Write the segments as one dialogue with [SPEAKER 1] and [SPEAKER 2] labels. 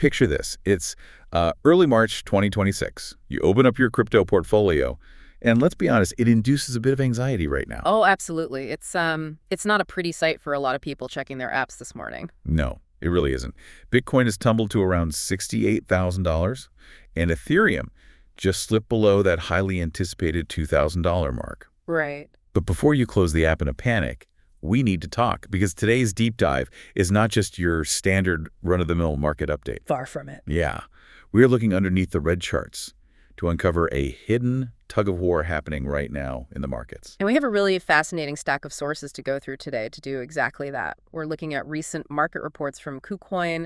[SPEAKER 1] picture this. It's early March 2026. You open up your crypto portfolio, and let's be honest, it induces a bit of anxiety right now.
[SPEAKER 2] Oh, absolutely. It's not a pretty sight for a lot of people checking their apps this morning.
[SPEAKER 1] No, it really isn't. Bitcoin has tumbled to around $68,000, and Ethereum just slipped below that highly anticipated $2,000 mark.
[SPEAKER 2] Right.
[SPEAKER 1] But before you close the app in a panic, we need to talk, because today's deep dive is not just your standard run-of-the-mill market update.
[SPEAKER 2] Far from it.
[SPEAKER 1] Yeah. We're looking underneath the red charts to uncover a hidden tug-of-war happening right now in the markets.
[SPEAKER 2] And we have a really fascinating stack of sources to go through today to do exactly that. We're looking at recent market reports from KuCoin,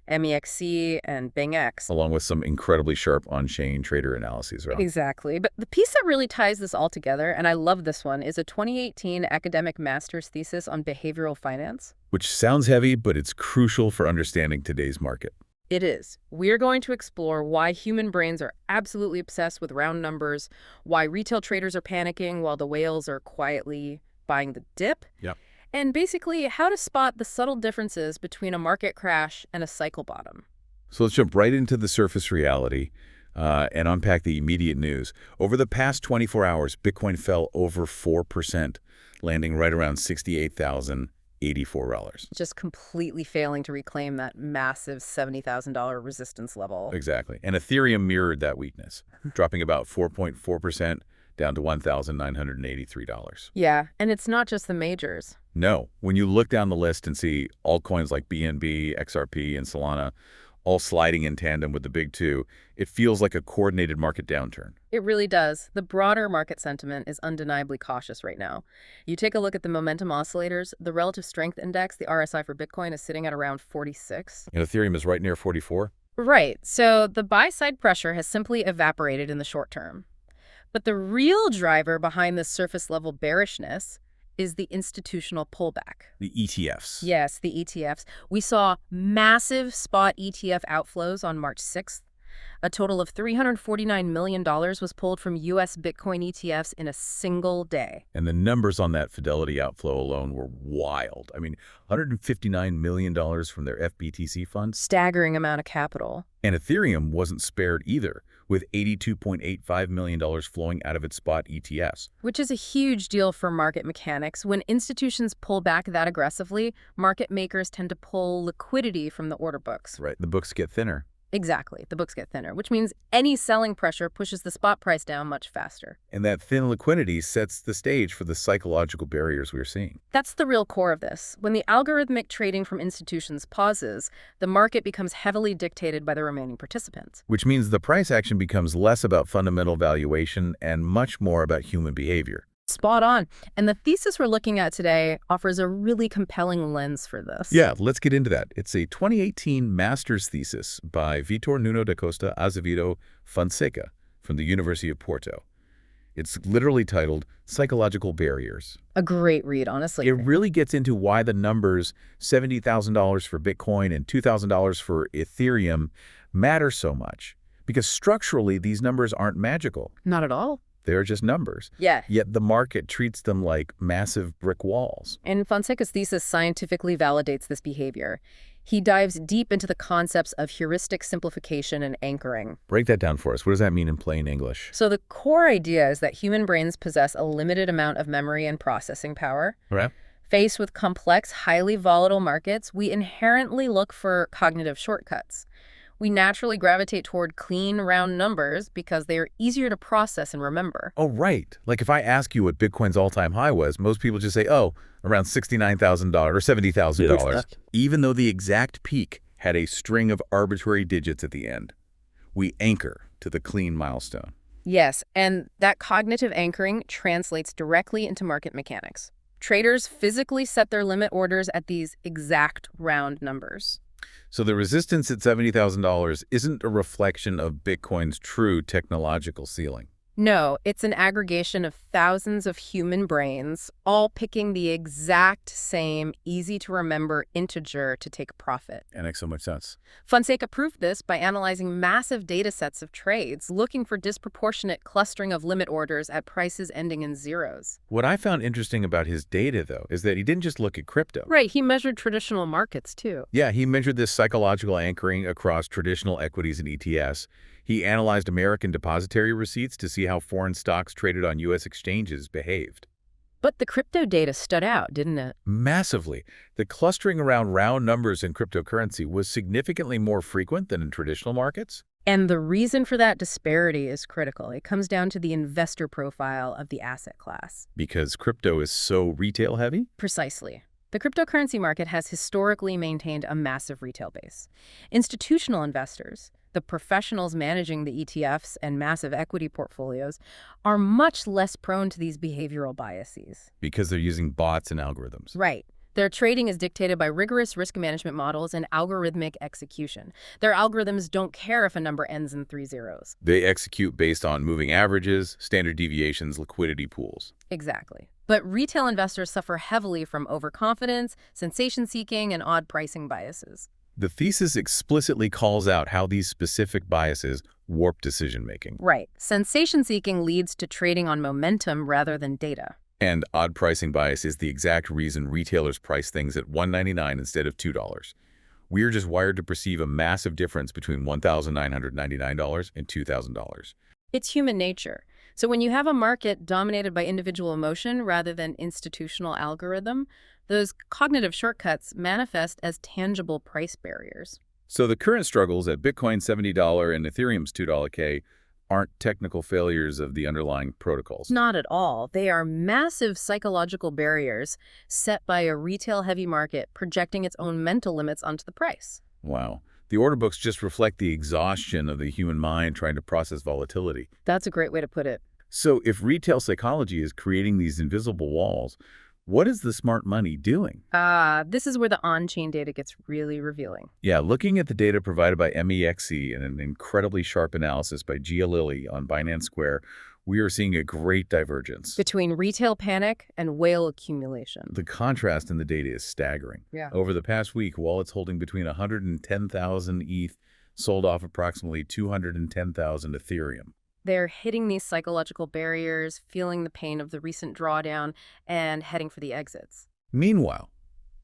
[SPEAKER 2] MEXC, and BingX.
[SPEAKER 1] Along with some incredibly sharp on-chain trader analyses. Right?
[SPEAKER 2] Exactly. But the piece that really ties this all together, and I love this one, is a 2018 academic master's thesis on behavioral finance.
[SPEAKER 1] Which sounds heavy, but it's crucial for understanding today's market.
[SPEAKER 2] It is. We're going to explore why human brains are absolutely obsessed with round numbers, why retail traders are panicking while the whales are quietly buying the dip,
[SPEAKER 1] Yep.
[SPEAKER 2] and basically how to spot the subtle differences between a market crash and a cycle bottom.
[SPEAKER 1] So let's jump right into the surface reality and unpack the immediate news. Over the past 24 hours, Bitcoin fell over 4%, landing right around $68,084.
[SPEAKER 2] Just completely failing to reclaim that massive $70,000 resistance level.
[SPEAKER 1] Exactly. And Ethereum mirrored that weakness, dropping about 4.4% down to $1,983.
[SPEAKER 2] Yeah, and it's not just the majors.
[SPEAKER 1] No. When you look down the list and see altcoins like BNB, XRP, and Solana all sliding in tandem with the big two, it feels like a coordinated market downturn.
[SPEAKER 2] It really does. The broader market sentiment is undeniably cautious right now. You take a look at the momentum oscillators, the relative strength index, the RSI for Bitcoin is sitting at around 46.
[SPEAKER 1] And Ethereum is right near 44.
[SPEAKER 2] Right. So the buy-side pressure has simply evaporated in the short term. But the real driver behind this surface-level bearishness is the institutional pullback.
[SPEAKER 1] The ETFs.
[SPEAKER 2] Yes, the ETFs. We saw massive spot ETF outflows on March 6th. A total of $349 million was pulled from U.S. Bitcoin ETFs in a single day.
[SPEAKER 1] And the numbers on that Fidelity outflow alone were wild. I mean, $159 million from their FBTC fund.
[SPEAKER 2] Staggering amount of capital.
[SPEAKER 1] And Ethereum wasn't spared either, with $82.85 million flowing out of its spot ETFs.
[SPEAKER 2] Which is a huge deal for market mechanics. When institutions pull back that aggressively, market makers tend to pull liquidity from the order books.
[SPEAKER 1] Right. The books get thinner.
[SPEAKER 2] Exactly. The books get thinner, which means any selling pressure pushes the spot price down much faster.
[SPEAKER 1] And that thin liquidity sets the stage for the psychological barriers we're seeing.
[SPEAKER 2] That's the real core of this. When the algorithmic trading from institutions pauses, the market becomes heavily dictated by the remaining participants.
[SPEAKER 1] Which means the price action becomes less about fundamental valuation and much more about human behavior.
[SPEAKER 2] Spot on. And the thesis we're looking at today offers a really compelling lens for this.
[SPEAKER 1] Yeah, let's get into that. It's a 2018 master's thesis by Vitor Nuno da Costa Azevedo Fonseca from the University of Porto. It's literally titled Psychological Barriers.
[SPEAKER 2] A great read, honestly.
[SPEAKER 1] It really gets into why the numbers $70,000 for Bitcoin and $2,000 for Ethereum matter so much. Because structurally, these numbers aren't magical.
[SPEAKER 2] Not at all.
[SPEAKER 1] They're just numbers.
[SPEAKER 2] Yeah.
[SPEAKER 1] Yet the market treats them like massive brick walls.
[SPEAKER 2] And Fonseca's thesis scientifically validates this behavior. He dives deep into the concepts of heuristic simplification and anchoring.
[SPEAKER 1] Break that down for us. What does that mean in plain English?
[SPEAKER 2] So the core idea is that human brains possess a limited amount of memory and processing power.
[SPEAKER 1] Right.
[SPEAKER 2] Faced with complex, highly volatile markets, we inherently look for cognitive shortcuts. We naturally gravitate toward clean, round numbers because they are easier to process and remember.
[SPEAKER 1] Oh, right. Like if I ask you what Bitcoin's all-time high was, most people just say, oh, around $69,000 or $70,000, even though the exact peak had a string of arbitrary digits at the end. We anchor to the clean milestone.
[SPEAKER 2] Yes, and that cognitive anchoring translates directly into market mechanics. Traders physically set their limit orders at these exact round numbers.
[SPEAKER 1] So the resistance at $70,000 isn't a reflection of Bitcoin's true technological ceiling.
[SPEAKER 2] No, it's an aggregation of thousands of human brains, all picking the exact same easy-to-remember integer to take profit.
[SPEAKER 1] That makes so much sense.
[SPEAKER 2] Fonseca proved this by analyzing massive data sets of trades, looking for disproportionate clustering of limit orders at prices ending in zeros.
[SPEAKER 1] What I found interesting about his data, though, is that he didn't just look at crypto.
[SPEAKER 2] Right, he measured traditional markets, too.
[SPEAKER 1] Yeah, he measured this psychological anchoring across traditional equities and ETFs. He analyzed American depository receipts to see how foreign stocks traded on U.S. exchanges behaved.
[SPEAKER 2] But the crypto data stood out, didn't it?
[SPEAKER 1] Massively. The clustering around round numbers in cryptocurrency was significantly more frequent than in traditional markets.
[SPEAKER 2] And the reason for that disparity is critical. It comes down to the investor profile of the asset class.
[SPEAKER 1] Because crypto is so retail-heavy?
[SPEAKER 2] Precisely. The cryptocurrency market has historically maintained a massive retail base. Institutional investors, the professionals managing the ETFs and massive equity portfolios, are much less prone to these behavioral biases.
[SPEAKER 1] Because they're using bots and algorithms.
[SPEAKER 2] Right. Their trading is dictated by rigorous risk management models and algorithmic execution. Their algorithms don't care if a number ends in 3 zeros.
[SPEAKER 1] They execute based on moving averages, standard deviations, liquidity pools.
[SPEAKER 2] Exactly. But retail investors suffer heavily from overconfidence, sensation-seeking, and odd pricing biases.
[SPEAKER 1] The thesis explicitly calls out how these specific biases warp decision-making.
[SPEAKER 2] Right. Sensation-seeking leads to trading on momentum rather than data.
[SPEAKER 1] And odd pricing bias is the exact reason retailers price things at $1.99 instead of $2. We're just wired to perceive a massive difference between $1,999 and $2,000.
[SPEAKER 2] It's human nature. So when you have a market dominated by individual emotion rather than institutional algorithm, those cognitive shortcuts manifest as tangible price barriers.
[SPEAKER 1] So the current struggles at Bitcoin's $70 and Ethereum's $2K aren't technical failures of the underlying protocols.
[SPEAKER 2] Not at all. They are massive psychological barriers set by a retail-heavy market projecting its own mental limits onto the price.
[SPEAKER 1] Wow. The order books just reflect the exhaustion of the human mind trying to process volatility.
[SPEAKER 2] That's a great way to put it.
[SPEAKER 1] So if retail psychology is creating these invisible walls, what is the smart money doing?
[SPEAKER 2] This is where the on-chain data gets really revealing.
[SPEAKER 1] Yeah, looking at the data provided by MEXC and an incredibly sharp analysis by Gia Lilly on Binance Square, we are seeing a great divergence.
[SPEAKER 2] Between retail panic and whale accumulation.
[SPEAKER 1] The contrast in the data is staggering.
[SPEAKER 2] Yeah.
[SPEAKER 1] Over the past week, wallets holding between 110,000 ETH sold off approximately 210,000 Ethereum.
[SPEAKER 2] They're hitting these psychological barriers, feeling the pain of the recent drawdown, and heading for the exits.
[SPEAKER 1] Meanwhile,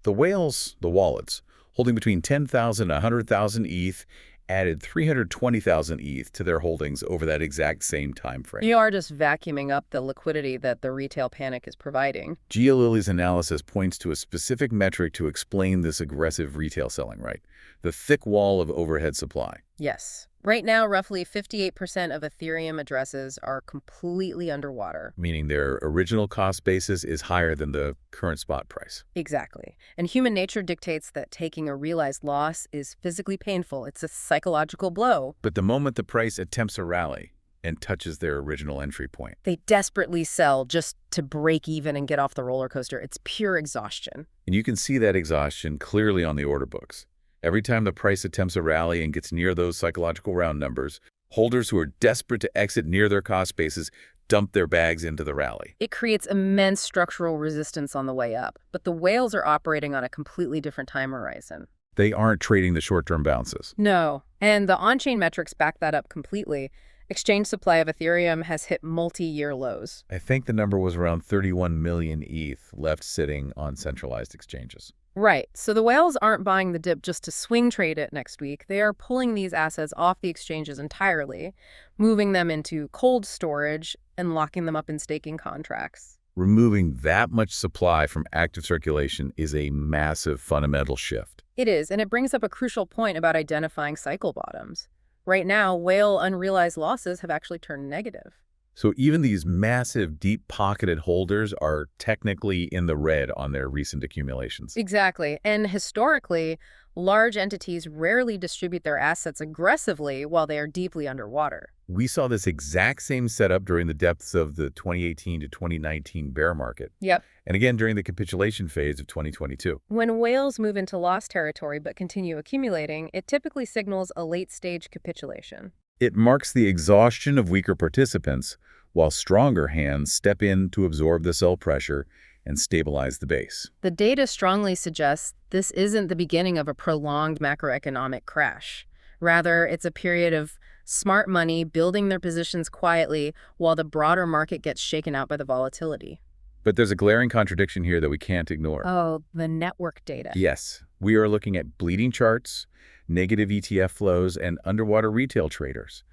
[SPEAKER 1] the whales, the wallets, holding between 10,000 and 100,000 ETH, added 320,000 ETH to their holdings over that exact same time frame.
[SPEAKER 2] You are just vacuuming up the liquidity that the retail panic is providing.
[SPEAKER 1] Gia Lilly's analysis points to a specific metric to explain this aggressive retail selling, right? The thick wall of overhead supply.
[SPEAKER 2] Yes. Right now, roughly 58% of Ethereum addresses are completely underwater.
[SPEAKER 1] Meaning their original cost basis is higher than the current spot price.
[SPEAKER 2] Exactly. And human nature dictates that taking a realized loss is physically painful. It's a psychological blow.
[SPEAKER 1] But the moment the price attempts a rally and touches their original entry point,
[SPEAKER 2] they desperately sell just to break even and get off the roller coaster. It's pure exhaustion.
[SPEAKER 1] And you can see that exhaustion clearly on the order books. Every time the price attempts a rally and gets near those psychological round numbers, holders who are desperate to exit near their cost bases dump their bags into the rally.
[SPEAKER 2] It creates immense structural resistance on the way up, but the whales are operating on a completely different time horizon.
[SPEAKER 1] They aren't trading the short-term bounces.
[SPEAKER 2] No, and the on-chain metrics back that up completely. Exchange supply of Ethereum has hit multi-year lows.
[SPEAKER 1] I think the number was around 31 million ETH left sitting on centralized exchanges.
[SPEAKER 2] Right. So the whales aren't buying the dip just to swing trade it next week. They are pulling these assets off the exchanges entirely, moving them into cold storage and locking them up in staking contracts.
[SPEAKER 1] Removing that much supply from active circulation is a massive fundamental shift.
[SPEAKER 2] It is, and it brings up a crucial point about identifying cycle bottoms. Right now, whale unrealized losses have actually turned negative.
[SPEAKER 1] So even these massive, deep-pocketed holders are technically in the red on their recent accumulations.
[SPEAKER 2] Exactly. And historically, large entities rarely distribute their assets aggressively while they are deeply underwater.
[SPEAKER 1] We saw this exact same setup during the depths of the 2018 to 2019 bear market.
[SPEAKER 2] Yep.
[SPEAKER 1] And again during the capitulation phase of 2022.
[SPEAKER 2] When whales move into loss territory but continue accumulating, it typically signals a late-stage capitulation.
[SPEAKER 1] It marks the exhaustion of weaker participants, while stronger hands step in to absorb the sell pressure and stabilize the base.
[SPEAKER 2] The data strongly suggests this isn't the beginning of a prolonged macroeconomic crash. Rather, it's a period of smart money building their positions quietly while the broader market gets shaken out by the volatility.
[SPEAKER 1] But there's a glaring contradiction here that we can't ignore.
[SPEAKER 2] Oh, the network data.
[SPEAKER 1] Yes, we are looking at bleeding charts, negative ETF flows, and underwater retail traders.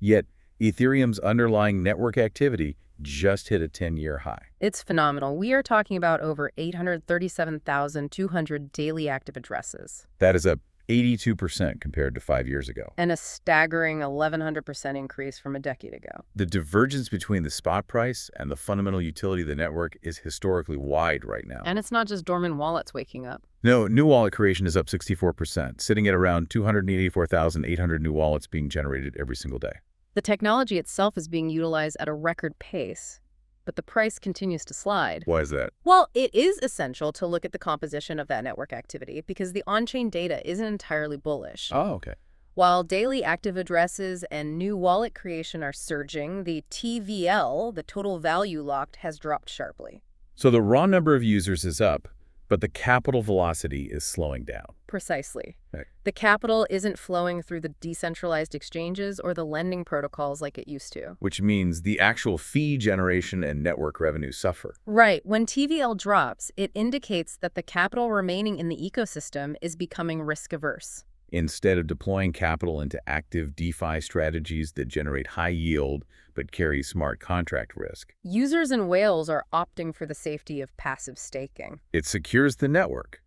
[SPEAKER 1] Yet, Ethereum's underlying network activity just hit a 10-year high.
[SPEAKER 2] It's phenomenal. We are talking about over 837,200 daily active addresses.
[SPEAKER 1] That is up 82% compared to 5 years ago.
[SPEAKER 2] And a staggering 1,100% increase from a decade ago.
[SPEAKER 1] The divergence between the spot price and the fundamental utility of the network is historically wide right now.
[SPEAKER 2] And it's not just dormant wallets waking up.
[SPEAKER 1] No, new wallet creation is up 64%, sitting at around 284,800 new wallets being generated every single day.
[SPEAKER 2] The technology itself is being utilized at a record pace, but the price continues to slide.
[SPEAKER 1] Why is that?
[SPEAKER 2] Well, it is essential to look at the composition of that network activity because the on-chain data isn't entirely bullish.
[SPEAKER 1] Oh, okay.
[SPEAKER 2] While daily active addresses and new wallet creation are surging, the TVL, the total value locked, has dropped sharply.
[SPEAKER 1] So the raw number of users is up, but the capital velocity is slowing down.
[SPEAKER 2] Precisely.
[SPEAKER 1] Right.
[SPEAKER 2] The capital isn't flowing through the decentralized exchanges or the lending protocols like it used to.
[SPEAKER 1] Which means the actual fee generation and network revenue suffer.
[SPEAKER 2] Right. When TVL drops, it indicates that the capital remaining in the ecosystem is becoming risk-averse.
[SPEAKER 1] Instead of deploying capital into active DeFi strategies that generate high yield but carry smart contract risk,
[SPEAKER 2] Users and whales are opting for the safety of passive staking.
[SPEAKER 1] it secures the network,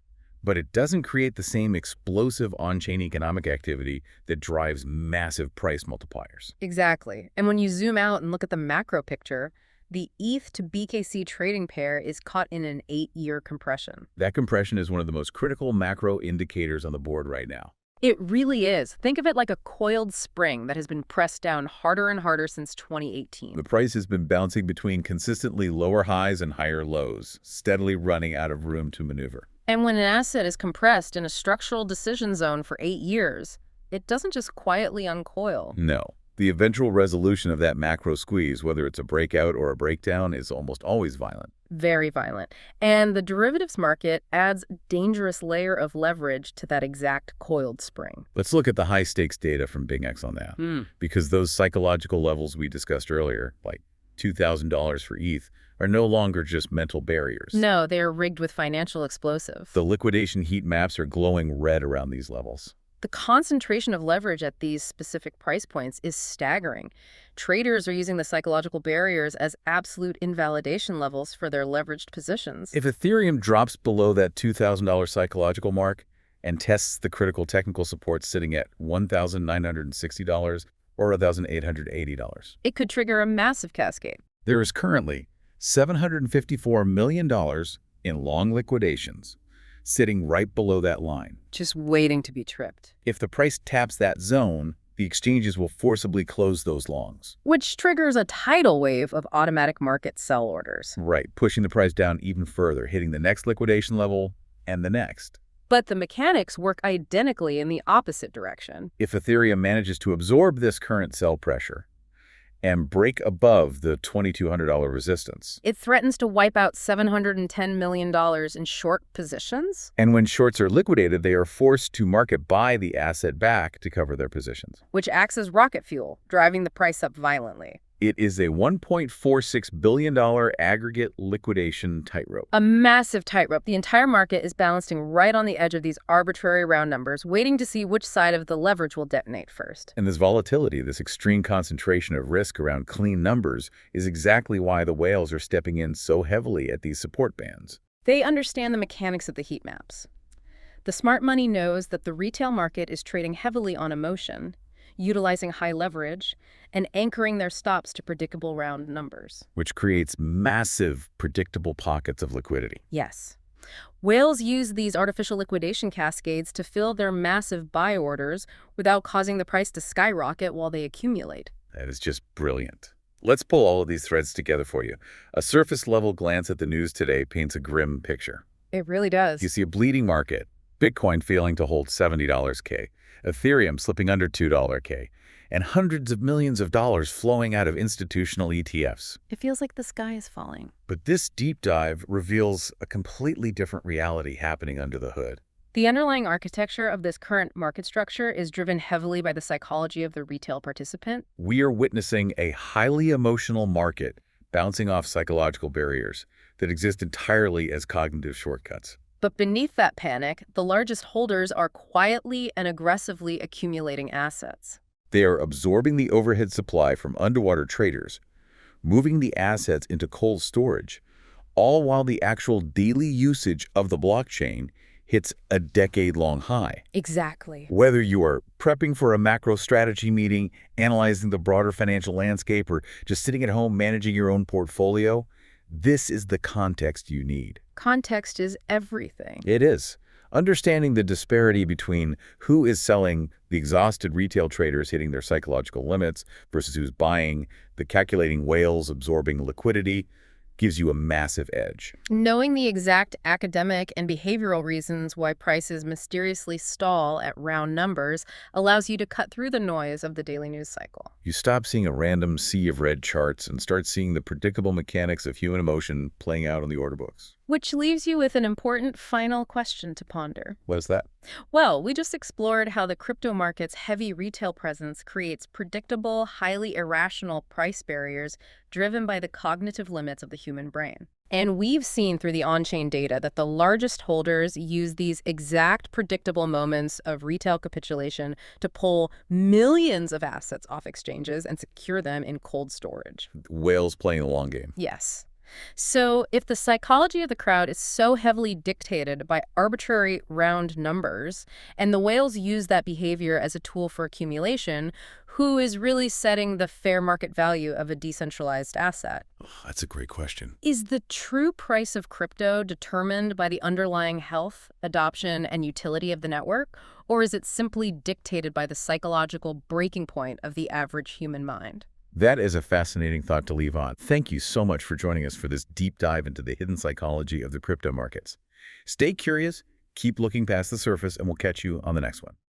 [SPEAKER 1] but it doesn't create the same explosive on-chain economic activity that drives massive price multipliers.
[SPEAKER 2] Exactly. And when you zoom out and look at the macro picture, the ETH to BKC trading pair is caught in an 8-year compression.
[SPEAKER 1] That compression is one of the most critical macro indicators on the board right now.
[SPEAKER 2] It really is. Think of it like a coiled spring that has been pressed down harder and harder since 2018.
[SPEAKER 1] The price has been bouncing between consistently lower highs and higher lows, steadily running out of room to maneuver.
[SPEAKER 2] And when an asset is compressed in a structural decision zone for 8 years, it doesn't just quietly uncoil.
[SPEAKER 1] No. The eventual resolution of that macro squeeze, whether it's a breakout or a breakdown, is almost always violent.
[SPEAKER 2] Very violent. And the derivatives market adds a dangerous layer of leverage to that exact coiled spring.
[SPEAKER 1] Let's look at the high-stakes data from BingX on that, because those psychological levels we discussed earlier, like $2,000 for ETH, are no longer just mental barriers.
[SPEAKER 2] No, they are rigged with financial explosive.
[SPEAKER 1] The liquidation heat maps are glowing red around these levels.
[SPEAKER 2] The concentration of leverage at these specific price points is staggering. Traders are using the psychological barriers as absolute invalidation levels for their leveraged positions.
[SPEAKER 1] If Ethereum drops below that $2,000 psychological mark and tests the critical technical support sitting at $1,960 or $1,880,
[SPEAKER 2] it could trigger a massive cascade.
[SPEAKER 1] there is currently $754 million in long liquidations sitting right below that line.
[SPEAKER 2] Just waiting to be tripped.
[SPEAKER 1] If the price taps that zone, the exchanges will forcibly close those longs.
[SPEAKER 2] Which triggers a tidal wave of automatic market sell orders.
[SPEAKER 1] Right, pushing the price down even further, hitting the next liquidation level and the next.
[SPEAKER 2] But the mechanics work identically in the opposite direction.
[SPEAKER 1] If Ethereum manages to absorb this current sell pressure and break above the $2,200 resistance,
[SPEAKER 2] it threatens to wipe out $710 million in short positions,
[SPEAKER 1] and when shorts are liquidated, they are forced to market buy the asset back to cover their positions.
[SPEAKER 2] which acts as rocket fuel, driving the price up violently.
[SPEAKER 1] It is a $1.46 billion aggregate liquidation tightrope.
[SPEAKER 2] A massive tightrope. The entire market is balancing right on the edge of these arbitrary round numbers, waiting to see which side of the leverage will detonate first.
[SPEAKER 1] And this volatility, this extreme concentration of risk around clean numbers, is exactly why the whales are stepping in so heavily at these support bands.
[SPEAKER 2] They understand the mechanics of the heat maps. The smart money knows that the retail market is trading heavily on emotion, utilizing high leverage, and anchoring their stops to predictable round numbers.
[SPEAKER 1] Which creates massive, predictable pockets of liquidity.
[SPEAKER 2] Yes. Whales use these artificial liquidation cascades to fill their massive buy orders without causing the price to skyrocket while they accumulate.
[SPEAKER 1] That is just brilliant. Let's pull all of these threads together for you. A surface-level glance at the news today paints a grim picture.
[SPEAKER 2] It really does.
[SPEAKER 1] You see a bleeding market, Bitcoin failing to hold $70K, Ethereum slipping under $2K, and hundreds of millions of dollars flowing out of institutional ETFs.
[SPEAKER 2] It feels like the sky is falling.
[SPEAKER 1] But this deep dive reveals a completely different reality happening under the hood.
[SPEAKER 2] The underlying architecture of this current market structure is driven heavily by the psychology of the retail participant.
[SPEAKER 1] We are witnessing a highly emotional market bouncing off psychological barriers that exist entirely as cognitive shortcuts.
[SPEAKER 2] But beneath that panic, the largest holders are quietly and aggressively accumulating assets.
[SPEAKER 1] They are absorbing the overhead supply from underwater traders, moving the assets into cold storage, all while the actual daily usage of the blockchain hits a decade-long high.
[SPEAKER 2] Exactly.
[SPEAKER 1] Whether you are prepping for a macro strategy meeting, analyzing the broader financial landscape, or just sitting at home managing your own portfolio, this is the context you need.
[SPEAKER 2] Context is everything.
[SPEAKER 1] It is. Understanding the disparity between who is selling, the exhausted retail traders hitting their psychological limits versus who's buying, the calculating whales absorbing liquidity, gives you a massive edge.
[SPEAKER 2] Knowing the exact academic and behavioral reasons why prices mysteriously stall at round numbers allows you to cut through the noise of the daily news cycle.
[SPEAKER 1] You stop seeing a random sea of red charts and start seeing the predictable mechanics of human emotion playing out on the order books.
[SPEAKER 2] Which leaves you with an important final question to ponder.
[SPEAKER 1] What is that?
[SPEAKER 2] Well, we just explored how the crypto market's heavy retail presence creates predictable, highly irrational price barriers driven by the cognitive limits of the human brain. And we've seen through the on-chain data that the largest holders use these exact predictable moments of retail capitulation to pull millions of assets off exchanges and secure them in cold storage.
[SPEAKER 1] Whales playing the long game.
[SPEAKER 2] Yes. So if the psychology of the crowd is so heavily dictated by arbitrary round numbers, and the whales use that behavior as a tool for accumulation, who is really setting the fair market value of a decentralized asset?
[SPEAKER 1] Oh, that's a great question.
[SPEAKER 2] Is the true price of crypto determined by the underlying health, adoption, and utility of the network, or is it simply dictated by the psychological breaking point of the average human mind?
[SPEAKER 1] That is a fascinating thought to leave on. Thank you so much for joining us for this deep dive into the hidden psychology of the crypto markets. Stay curious, keep looking past the surface, and we'll catch you on the next one.